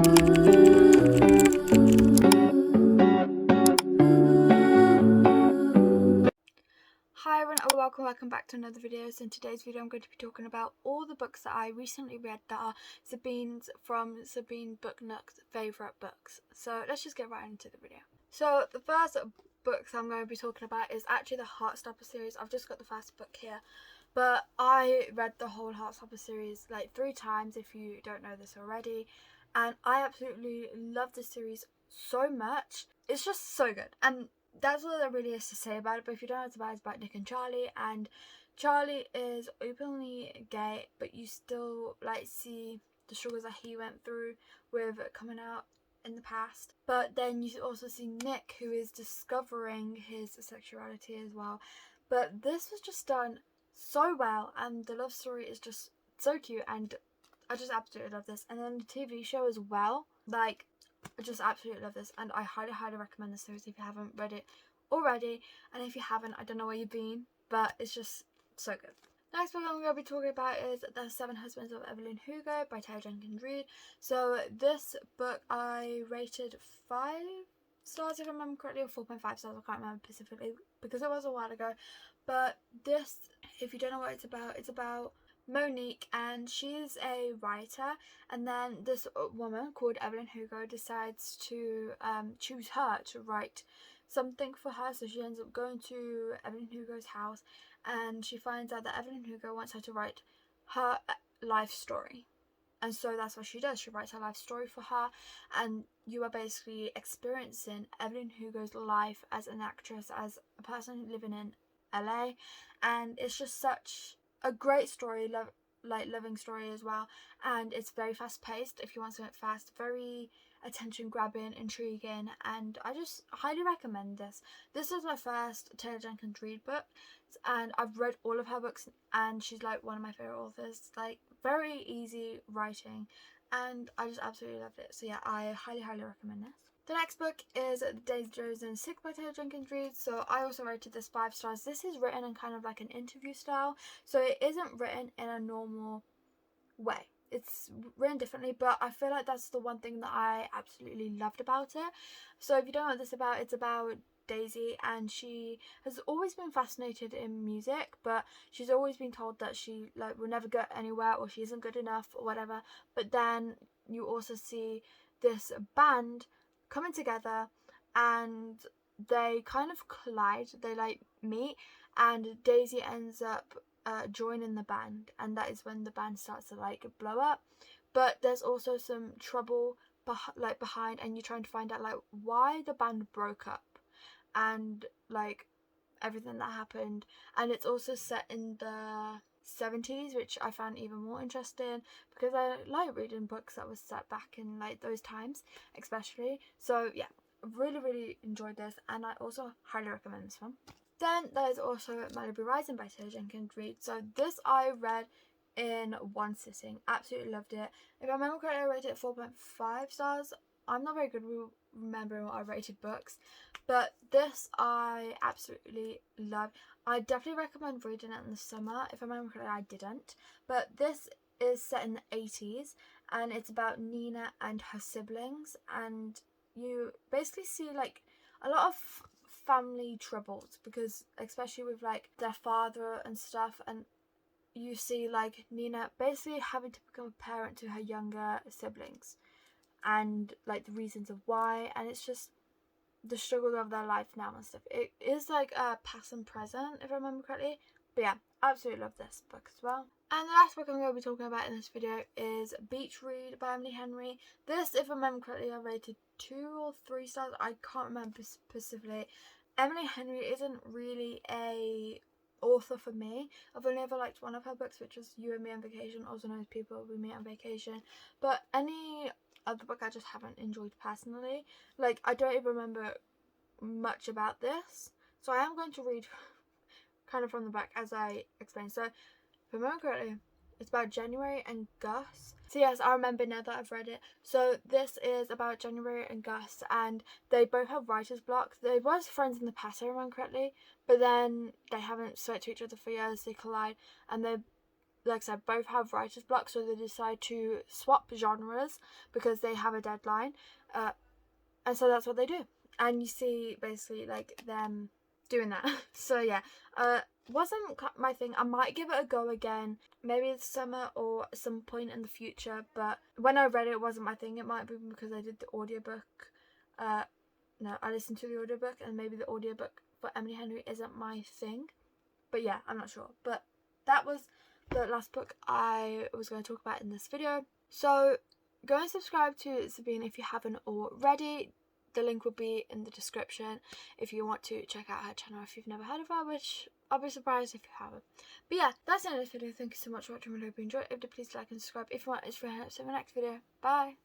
Hi everyone and welcome back to another video. So in today's video I'm going to be talking about all the books that I recently read that are Sabine's from Sabine Book Nook's favourite books. So let's just get right into the video. So the first books I'm going to be talking about is actually the Heartstopper series. I've just got the first book here, but I read the whole Heartstopper series like 3 times if you don't know this already, and I absolutely love this series so much. It's just so good, and that's all there really is to say about it. But if you don't know what it's about Nick and Charlie, and Charlie is openly gay, but you still like see the struggles that he went through with coming out in the past. But then you also see Nick, who is discovering his sexuality as well. But this was just done so well, and the love story is just so cute, and I just absolutely love this. And then the TV show as well, like, I just absolutely love this, and I highly recommend this series if you haven't read it already. And if you haven't, I don't know where you've been, but it's just so good. Next book I'm going to be talking about is The 7 Husbands of Evelyn Hugo by Taylor Jenkins Reid. So this book I rated 5 stars if I remember correctly, or 4.5 stars, I can't remember specifically because it was a while ago. But this, if you don't know what it's about Monique, and she's a writer, and then this woman called Evelyn Hugo decides to choose her to write something for her. So she ends up going to Evelyn Hugo's house, and she finds out that Evelyn Hugo wants her to write her life story. And so that's what she does. She writes her life story for her, and you are basically experiencing Evelyn Hugo's life as an actress, as a person living in LA, and it's just such a great story, loving story as well. And it's very fast paced if you want something fast, very attention grabbing, intriguing, and I just highly recommend this. This is my first Taylor Jenkins Reid book, and I've read all of her books, and she's like one of my favourite authors. Like, very easy writing, and I just absolutely loved it. So yeah, I highly recommend this. The next book is The Days Rosen Sick by Taylor Jenkins Reid. So I also rated this 5 stars. This is written in kind of like an interview style, so it isn't written in a normal way. It's written differently, but I feel like that's the one thing that I absolutely loved about it. So if you don't know what this is about, it's about Daisy, and she has always been fascinated in music, but she's always been told that she will never get anywhere, or she isn't good enough, or whatever. But then you also see this band coming together, and they kind of collide, they meet, and Daisy ends up joining the band, and that is when the band starts to blow up. But there's also some trouble behind, and you're trying to find out why the band broke up, and everything that happened. And it's also set in the 70s, which I found even more interesting because I like reading books that was set back in those times especially. So yeah, really enjoyed this, and I also highly recommend this one. Then there's also My Verizon by Taylor Jenkins Reid. So this I read in one sitting, absolutely loved it. If I remember correctly, I rated it 4.5 stars. I'm not very good with remembering what I rated books, but this I absolutely loved. I definitely recommend reading it in the summer. If I remember correctly, I didn't. But this is set in the 80s, and it's about Nina and her siblings, and you basically see a lot of family troubles, because especially with their father and stuff, and you see Nina basically having to become a parent to her younger siblings, and the reasons of why, and it's just the struggle of their life now and stuff. It is a past and present, if I remember correctly. But yeah, absolutely love this book as well. And the last book I'm going to be talking about in this video is Beach Read by Emily Henry. This, if I remember correctly, I rated 2 or 3 stars. I can't remember specifically. Emily Henry isn't really a author for me. I've only ever liked one of her books, which was You and Me on Vacation, also known as People We Meet on Vacation. But any other book I just haven't enjoyed personally. I don't even remember much about this, so I am going to read kind of from the back as I explain. So if I remember correctly, it's about January and Gus. So yes, I remember now that I've read it. So this is about January and Gus, and they both have writer's block. They were friends in the past, if I remember correctly, but then they haven't spoke to each other for years. They collide, and they like I said, both have writer's block, so they decide to swap genres because they have a deadline, and so that's what they do. And you see basically like them doing that. So yeah, wasn't my thing. I might give it a go again, maybe this summer or some point in the future, but when I read it, it wasn't my thing. It might be because I did the audiobook. No, I listened to the audiobook, and maybe the audiobook for Emily Henry isn't my thing. But yeah, I'm not sure. But that was the last book I was going to talk about in this video. So go and subscribe to Sabine if you haven't already. The link will be in the description if you want to check out her channel if you've never heard of her, which I'll be surprised if you haven't. But yeah, that's the end of this video. Thank you so much for watching. I hope you enjoyed. If you please like and subscribe. If you want, it's for the next video. Bye.